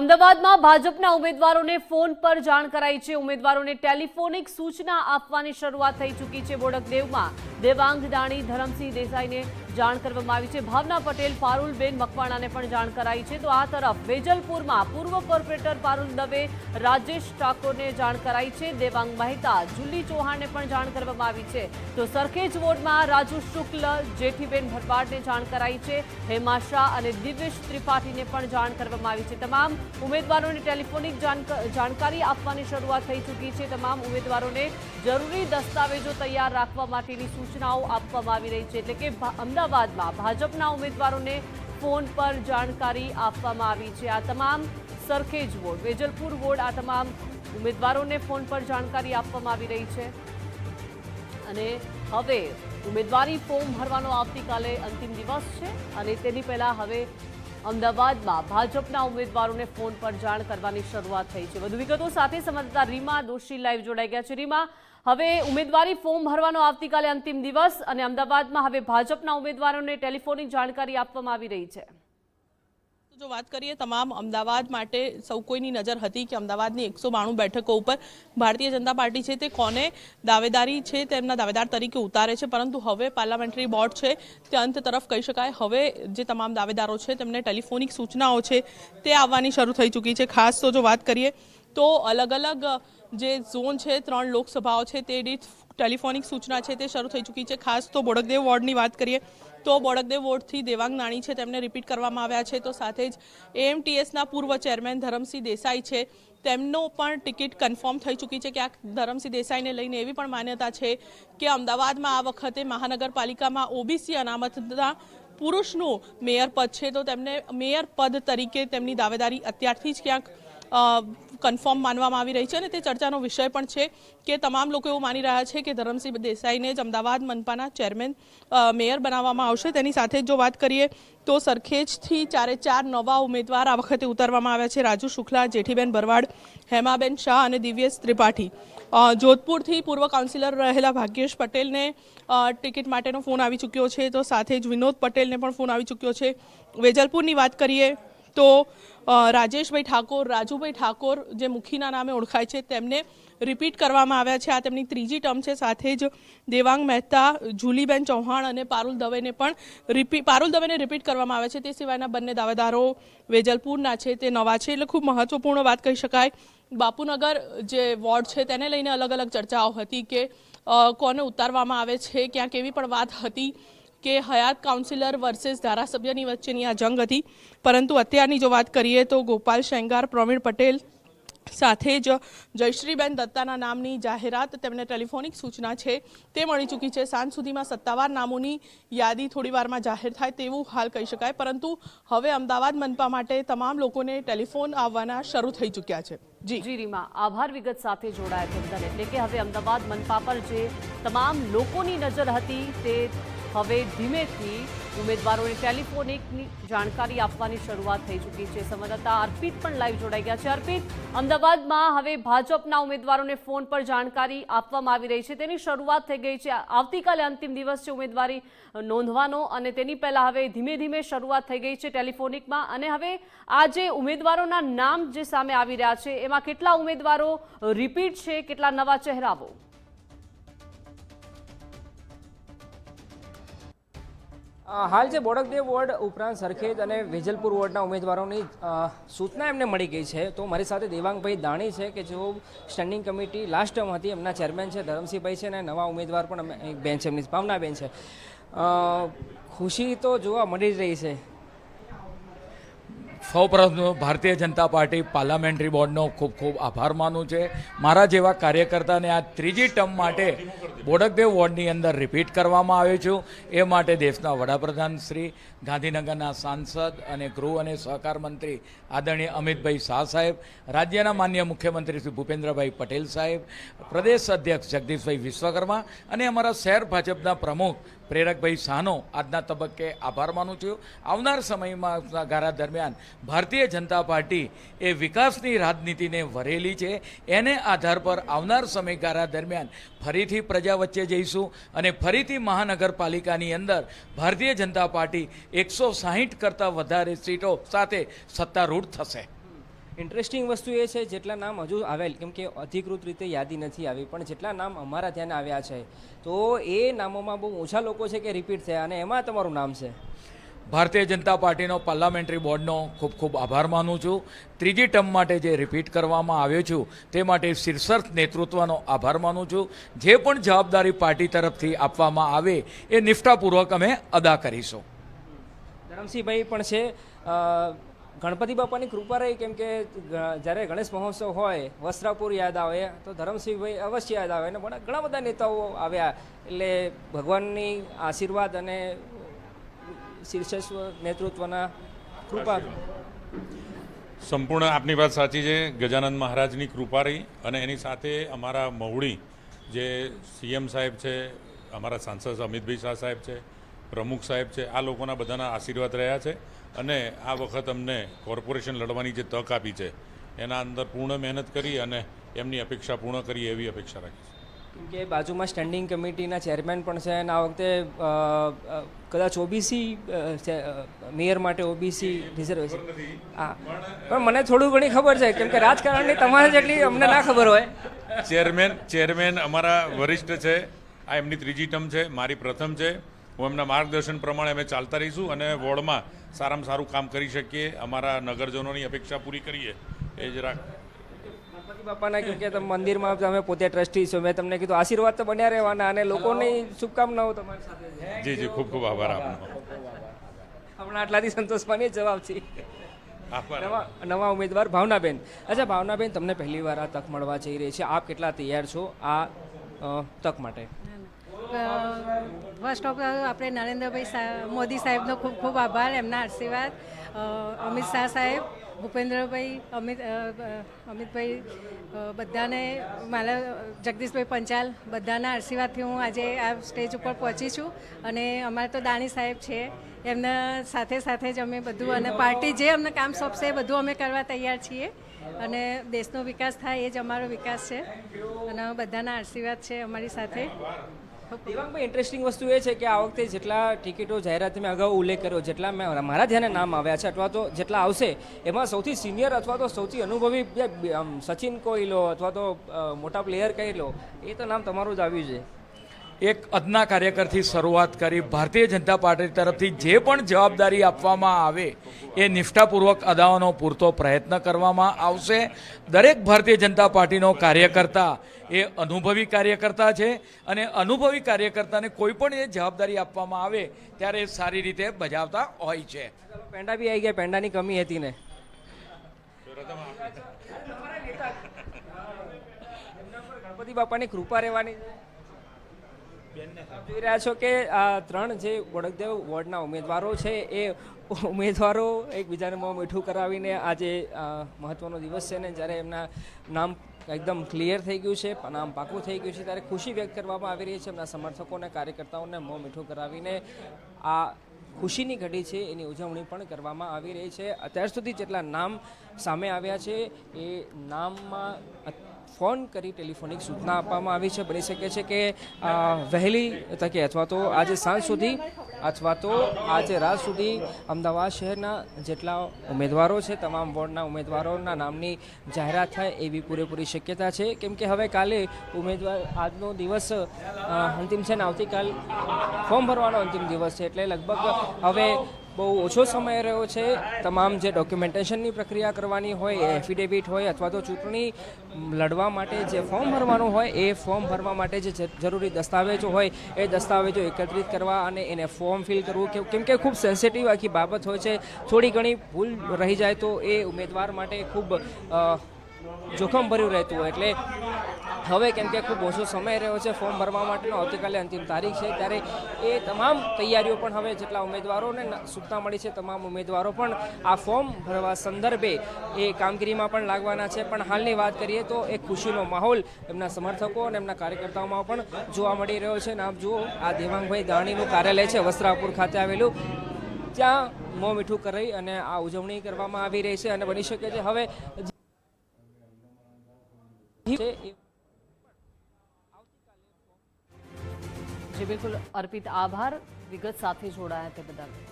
અમદાવાદમાં ભાજપના ઉમેદવારોને ફોન પર જાણ કરાઈ છે। ઉમેદવારોને ટેલિફોનિક સૂચના આપવાની શરૂઆત થઈ ચૂકી છે। બોડકદેવમાં દેવાંગ દાણી ધરમસિંહ દેસાઈને જાણ કરવામાં આવી છે। ભાવના પટેલ પારુલબેન મકવાણાને પણ જાણ કરાઈ છે। તો આ તરફ વેજલપુરમાં પૂર્વ કોર્પોરેટર પારુલ દવે રાજેશ ઠાકોરને જાણ કરાઈ છે। દેવાંગ મહેતા જુલ્લી ચૌહાણને પણ જાણ કરવામાં આવી છે। તો સરખેજ વોર્ડમાં રાજુ શુક્લ જેઠીબેન ભરવાડને જાણ કરાઈ છે। હેમા શાહ અને દિવ્યેશ ત્રિપાઠીને પણ જાણ કરવામાં આવી છે। તમામ ઉમેદવારોને ટેલિફોનિક જાણકારી આપવાની શરૂઆત થઈ ચૂકી છે। તમામ ઉમેદવારોને જરૂરી દસ્તાવેજો તૈયાર રાખવા માટેની સૂચનાઓ આપવામાં આવી રહી છે। એટલે કે અમદાવાદમાં ભાજપના ઉમેદવારોને ફોન પર જાણકારી આપવામાં આવી છે। આ તમામ સરખેજ વોર્ડ, વેજલપુર વોર્ડ, આ તમામ ઉમેદવારોને ફોન પર જાણકારી આપવામાં આવી રહી છે। અને હવે ઉમેદવારી ફોર્મ ભરવાનો આવતીકાલે અંતિમ દિવસ છે અને તેની પહેલા હવે અમદાવાદમાં ભાજપના ઉમેદવારોને ફોન પર જાણ કરવાની શરૂઆત થઈ છે। વધુ વિગતો સાથે સંવાદદાતા રીમા દોશી લાઈવ જોડાઈ ગયા છે। રીમા, હવે ઉમેદવારી ફોર્મ ભરવાનો આવતીકાલે અંતિમ દિવસ અને અમદાવાદમાં હવે ભાજપના ઉમેદવારોને ટેલિફોનિક જાણકારી આપવામાં આવી રહી છે। જો વાત કરીએ તમામ અમદાવાદ માટે સૌ કોઈની નજર હતી કે અમદાવાદની 192 બેઠકો ઉપર ભારતીય જનતા પાર્ટી છે તે કોને દાવેદારી છે તેમના દાવેદાર તરીકે ઉતારે છે, પરંતુ હવે પાર્લામેન્ટરી બોર્ડ છે તે અંત તરફ કહી શકાય। હવે જે તમામ દાવેદારો છે તેમને ટેલિફોનિક સૂચનાઓ છે તે આવવાની શરૂ થઈ ચૂકી છે। ખાસ તો જો વાત કરીએ તો અલગ અલગ જે ઝોન છે, 3 લોકસભાઓ છે તે દીઠ ટેલિફોનિક સૂચના છે તે શરૂ થઈ ચૂકી છે। ખાસ તો બોડકદેવ વોર્ડની વાત કરીએ તો બોડકદેવ વોર્ડથી દેવાંગ દાણી છે તેમને રિપીટ કરવામાં આવ્યા છે। તો સાથે જ એએમટીએસના પૂર્વ ચેરમેન ધરમસિંહ દેસાઈ છે તેમનો પણ ટિકિટ કન્ફર્મ થઈ ચૂકી છે। ક્યાંક ધરમસિંહ દેસાઈને લઈને એવી પણ માન્યતા છે કે અમદાવાદમાં આ વખતે મહાનગરપાલિકામાં ઓબીસી અનામતના પુરુષનું મેયર પદ છે તો તેમને મેયર પદ તરીકે તેમની દાવેદારી અત્યારથી જ ક્યાંક કન્ફર્મ માનવામાં આવી રહી છે અને તે ચર્ચાનો વિષય પણ છે કે તમામ લોકો એવું માની રહ્યા છે કે ધરમસિંહ દેસાઈને જ અમદાવાદ મનપાના ચેરમેન મેયર બનાવવામાં આવશે। તેની સાથે જો વાત કરીએ તો સરખેજથી 4 નવા ઉમેદવાર આ વખતે ઉતારવામાં આવ્યા છે। રાજુ શુક્લા, જેઠીબેન ભરવાડ, હેમાબેન શાહ અને દિવ્યેશ ત્રિપાઠી। જોધપુરથી પૂર્વ કાઉન્સિલર રહેલા ભાગ્યેશ પટેલને ટિકિટ માટેનો ફોન આવી ચૂક્યો છે। તો સાથે જ વિનોદ પટેલને પણ ફોન આવી ચૂક્યો છે। વેજલપુરની વાત કરીએ તો રાજેશભાઈ ઠાકોર, રાજુભાઈ ઠાકોર જે મુખીના નામે ઓળખાય છે તેમને રિપીટ કરવામાં આવ્યા છે। આ તેમની ત્રીજી ટર્મ છે। સાથે જ દેવાંગ મહેતા, જુલીબેન ચૌહાણ અને પારુલ દવેને રિપીટ કરવામાં આવે છે। તે સિવાયના બંને દાવેદારો વેજલપુરના છે તે નવા છે। એટલે ખૂબ મહત્વપૂર્ણ વાત કહી શકાય। બાપુનગર જે વોર્ડ છે તેને લઈને અલગ અલગ ચર્ચાઓ હતી કે કોને ઉતારવામાં આવે છે। ક્યાંક એવી પણ વાત હતી કે હયાત કાઉન્સિલર વર્સેસ ધારાસભ્યની વચ્ચેની આ જંગ હતી, પરંતુ અત્યારની જો વાત કરીએ તો ગોપાલ શેંગાર, પ્રવીણ પટેલ સાથે જ જયશ્રીબેન દત્તાના નામની જાહેરાત તેમને ટેલિફોનિક સૂચના છે તે મળી ચૂકી છે। સાંજ સુધીમાં સત્તાવાર નામોની યાદી થોડી વારમાં જાહેર થાય તેવું હાલ કહી શકાય, પરંતુ હવે અમદાવાદ મનપા માટે તમામ લોકોને ટેલિફોન આવવાના શરૂ થઈ ચૂક્યા છે। જી રીમા, આભાર વિગત સાથે જોડાયા બદલ। એટલે કે હવે અમદાવાદ મનપા પર જે તમામ લોકોની નજર હતી તે હવે ધીમેથી ઉમેદવારોને ટેલિફોનિકની જાણકારી આપવાની શરૂઆત થઈ ચૂકી છે। સંવાદદાતા અર્પિત પણ લાઈવ જોડાઈ ગયા છે। અર્પિત, અમદાવાદમાં હવે ભાજપના ઉમેદવારોને ફોન પર જાણકારી આપવામાં આવી રહી છે, તેની શરૂઆત થઈ ગઈ છે। આવતીકાલે અંતિમ દિવસ છે ઉમેદવારી નોંધવાનો અને તેની પહેલા હવે ધીમે ધીમે શરૂઆત થઈ ગઈ છે ટેલિફોનિકમાં। અને હવે આ જે ઉમેદવારોના નામ જે સામે આવી રહ્યા છે એમાં કેટલા ઉમેદવારો રિપીટ છે, કેટલા નવા ચહેરાઓ? હાલ જે બોડકદેવ વોર્ડ ઉપરાંત સરખેજ અને વેજલપુર વોર્ડના ઉમેદવારોની સૂચના એમને મળી ગઈ છે। તો મારી સાથે દેવાંગભાઈ દાણી છે કે જેઓ સ્ટેન્ડિંગ કમિટી લાસ્ટ ટર્મ હતી એમના ચેરમેન છે, ધરમસિંહભાઈ છે અને નવા ઉમેદવાર પણ એક બેન છે એમની ભાવનાબેન છે। ખુશી તો જોવા મળી જ રહી છે। સૌપ્રથમ ભારતીય જનતા પાર્ટી પાર્લામેન્ટરી બોર્ડનો ખૂબ ખૂબ આભાર માનું છે। મારા જેવા કાર્યકર્તાને આ ત્રીજી ટર્મ માટે બોડકદેવ વોર્ડની અંદર રિપીટ કરવામાં આવ્યો છું એ માટે દેશના વડાપ્રધાન શ્રી, ગાંધીનગરના સાંસદ અને ગૃહ અને સહકાર મંત્રી આદરણીય અમિતભાઈ શાહ સાહેબ, રાજ્યના માનનીય મુખ્યમંત્રી શ્રી ભૂપેન્દ્રભાઈ પટેલ સાહેબ, પ્રદેશ અધ્યક્ષ જગદીશભાઈ વિશ્વકર્મા અને અમારા શહેર ભાજપના પ્રમુખ પ્રેરકભાઈ શાહનો આજના તબક્કે આભાર માનું છું। આવનાર સમયમાં ગાળા દરમિયાન ભારતીય જનતા પાર્ટી એ વિકાસની રાજનીતિને વરેલી છે, એને આધાર પર આવનાર સમયગાળા દરમિયાન ફરીથી પ્રજા વચ્ચે જઈશું અને ફરીથી મહાનગરપાલિકાની અંદર ભારતીય જનતા પાર્ટી 160 કરતાં વધારે સીટો સાથે સત્તારૂઢ થશે। ઇન્ટરેસ્ટિંગ વસ્તુ એ છે જેટલા નામ હજુ આવેલ, કેમ કે અધિકૃત રીતે યાદી નથી આવી, પણ જેટલા નામ અમારા ધ્યાને આવ્યા છે તો એ નામોમાં બહુ ઓછા લોકો છે કે રિપીટ થયા, અને એમાં તમારું નામ છે. ભારતીય જનતા પાર્ટીનો પાર્લામેન્ટરી બોર્ડનો ખૂબ ખૂબ આભાર માનું છું. ત્રીજી ટર્મ માટે જે રિપીટ કરવામાં આવ્યો છું તે માટે શીર્ષક નેતૃત્વનો આભાર માનું છું. જે પણ જવાબદારી પાર્ટી તરફથી આપવામાં આવે એ નિષ્ઠાપૂર્વક અમે અદા કરીશું. ધરમસિંહભાઈ પણ છે. ગણપતિ બાપાની કૃપા રહી, કેમ કે જ્યારે ગણેશ મહોત્સવ હોય વસ્ત્રાપુર યાદ આવે તો ધરમસિંહભાઈ અવશ્ય યાદ આવે, અને ઘણા બધા નેતાઓ આવ્યા, એટલે ભગવાનની આશીર્વાદ અને શીર્ષસ્વ નેતૃત્વના કૃપા. સંપૂર્ણ આપની વાત સાચી છે. ગજાનંદ મહારાજની કૃપા રહી, અને એની સાથે અમારા મહુડી જે સીએમ સાહેબ છે, અમારા સાંસદ અમિતભાઈ શાહ સાહેબ છે, પ્રમુખ સાહેબ છે, આ લોકોના બધાના આશીર્વાદ રહ્યા છે, અને આ વખત અમને કોર્પોરેશન લડવાની જે તક આપી છે એના અંદર પૂર્ણ મહેનત કરી અને એમની અપેક્ષા પૂર્ણ કરી એવી અપેક્ષા રાખી છે. કેમ કે બાજુમાં સ્ટેન્ડિંગ કમિટીના ચેરમેન પણ છે, અને આ વખતે કદાચ ઓબીસી મેયર માટે ઓબીસી રિઝર્વેશન. હા, પણ મને થોડું ઘણી ખબર છે, કેમ કે રાજકારણની તમારે જેટલી અમને ના ખબર હોય. ચેરમેન અમારા વરિષ્ઠ છે. આ એમની ત્રીજી ટર્મ છે, મારી પ્રથમ છે. હું એમના માર્ગદર્શન પ્રમાણે અમે ચાલતા રહીશું અને વોર્ડમાં સારામાં સારું કામ કરી શકીએ, અમારા નગરજનોની અપેક્ષા પૂરી કરીએ એ જ ગણપતિ બાપાના, કેમ કે તમે મંદિરમાં તમે પોતે ટ્રસ્ટી છો, મેં તમને કીધું આશીર્વાદ તો બન્યા રહેવાના, અને લોકોની શુભકામનાઓ તમારી સાથે. જી ખૂબ ખૂબ આભાર આપનો. હમણાં આટલાથી સંતોષ માની જવાબ છે. આભાર. નવા ઉમેદવાર ભાવનાબેન. અચ્છા ભાવનાબેન, તમને પહેલી વાર આ તક મળવા જઈ રહી છે, આપ કેટલા તૈયાર છો આ તક માટે? ફર્સ્ટ ઓફ આપણે નરેન્દ્રભાઈ મોદી સાહેબનો ખૂબ ખૂબ આભાર, એમના આશીર્વાદ, અમિત શાહ સાહેબ, ભૂપેન્દ્રભાઈ, અમિતભાઈ, બધાને, મારા જગદીશભાઈ પંચાલ, બધાના આશીર્વાદથી હું આજે આ સ્ટેજ ઉપર પહોંચી છું. અને અમારે તો દાણી સાહેબ છે, એમના સાથે સાથે જ અમે બધું, અને પાર્ટી જે અમને કામ સોંપશે એ બધું અમે કરવા તૈયાર છીએ, અને દેશનો વિકાસ થાય એ જ અમારો વિકાસ છે, અને બધાના આશીર્વાદ છે અમારી સાથે. દેવાંગભાઈ, ઇન્ટરેસ્ટિંગ વસ્તુ એ છે કે આ વખતે જેટલા ટિકિટો જાહેરાત મેં અગાઉ ઉલ્લેખ કર્યો, જેટલા મારા ધ્યાને નામ આવ્યા છે અથવા તો જેટલા આવશે, એમાં સૌથી સિનિયર અથવા તો સૌથી અનુભવી સચિન કહી લો અથવા તો મોટા પ્લેયર કહી લો, એ તો નામ તમારું જ આવ્યું છે. એક અદના કાર્યકરથી શરૂઆત કરી ભારતીય જનતા પાર્ટી તરફથી જે પણ જવાબદારી આપવામાં આવે એ નિષ્ઠાપૂર્વક અદાવાનો પૂરતો પ્રયત્ન કરવામાં આવશે. દરેક ભારતીય જનતા પાર્ટીનો કાર્યકર્તા એ અનુભવી કાર્યકર્તા છે, અને અનુભવી કાર્યકર્તાને કોઈ પણ એ જવાબદારી આપવામાં આવે ત્યારે સારી રીતે બજાવતા હોય છે. પેંડા બી આવી ગયા, પેંડાની કમી હતી ને. ગણપતિ બાપાની કૃપા રહેવાની. જોઈ રહ્યા છો કે આ ત્રણ જે બોડકદેવ વોર્ડના ઉમેદવારો છે એ ઉમેદવારો એકબીજાને મોં મીઠું કરાવીને આજે મહત્વનો દિવસ છે, ને જ્યારે એમના નામ એકદમ ક્લિયર થઈ ગયું છે, નામ પાકું થઈ ગયું છે, ત્યારે ખુશી વ્યક્ત કરવામાં આવી રહી છે. એમના સમર્થકો અને કાર્યકર્તાઓને મોં મીઠું કરાવીને આ ખુશીની ઘડી છે એની ઉજવણી પણ કરવામાં આવી રહી છે. અત્યાર સુધી જેટલા નામ સામે આવ્યા છે એ નામમાં ફોન કરી ટેલિફોનિક સૂચના આપવામાં આવી છે. બની શકે છે કે વહેલી તકે અથવા તો આજે સાંજ સુધી અથવા તો આજે રાત સુધી અમદાવાદ શહેરના જેટલા ઉમેદવારો છે તમામ વોર્ડના ઉમેદવારોના નામની જાહેરાત થાય એવી પૂરેપૂરી શક્યતા છે. કેમ કે હવે કાલે ઉમેદવાર આજનો દિવસ અંતિમ છે ને આવતીકાલ ફોર્મ ભરવાનો અંતિમ દિવસ છે, એટલે લગભગ હવે બહુ ઓછો સમય રહ્યો છે. તમામ જે ડોક્યુમેન્ટેશનની પ્રક્રિયા કરવાની હોય, એફિડેવિટ હોય અથવા તો ચૂંટણી લડવા માટે જે ફોર્મ ભરવાનું હોય એ ફોર્મ ભરવા માટે જે જરૂરી દસ્તાવેજો હોય એ દસ્તાવેજો એકત્રિત કરવા અને એને ફોર્મ ફિલ કરવું, કેમ કે ખૂબ સેન્સિટિવ આખી બાબત હોય છે. થોડી ઘણી ભૂલ રહી જાય તો એ ઉમેદવાર માટે ખૂબ જોખમ ભર્યું રહેતું હોય, એટલે હવે કેમ કે ખૂબ ઓછો સમય રહ્યો છે ફોર્મ ભરવા માટેનો, આવતીકાલે અંતિમ તારીખ છે, ત્યારે એ તમામ તૈયારીઓ પણ હવે જેટલા ઉમેદવારોને સૂચના મળી છે તમામ ઉમેદવારો પણ આ ફોર્મ ભરવા સંદર્ભે એ કામગીરીમાં પણ લાગવાના છે. પણ હાલની વાત કરીએ તો એક ખુશીનો માહોલ એમના સમર્થકો અને એમના કાર્યકર્તાઓમાં પણ જોવા મળી રહ્યો છે. અને આપ જુઓ આ દેવાંગભાઈ દાણીનું કાર્યાલય છે વસ્ત્રાપુર ખાતે આવેલું, ત્યાં મોં મીઠું કરી અને આ ઉજવણી કરવામાં આવી રહી છે. અને બની શકે છે હવે જી બિલકુલ અર્પિત, આભાર વિગત સાથે જોડાયા તે બદલ.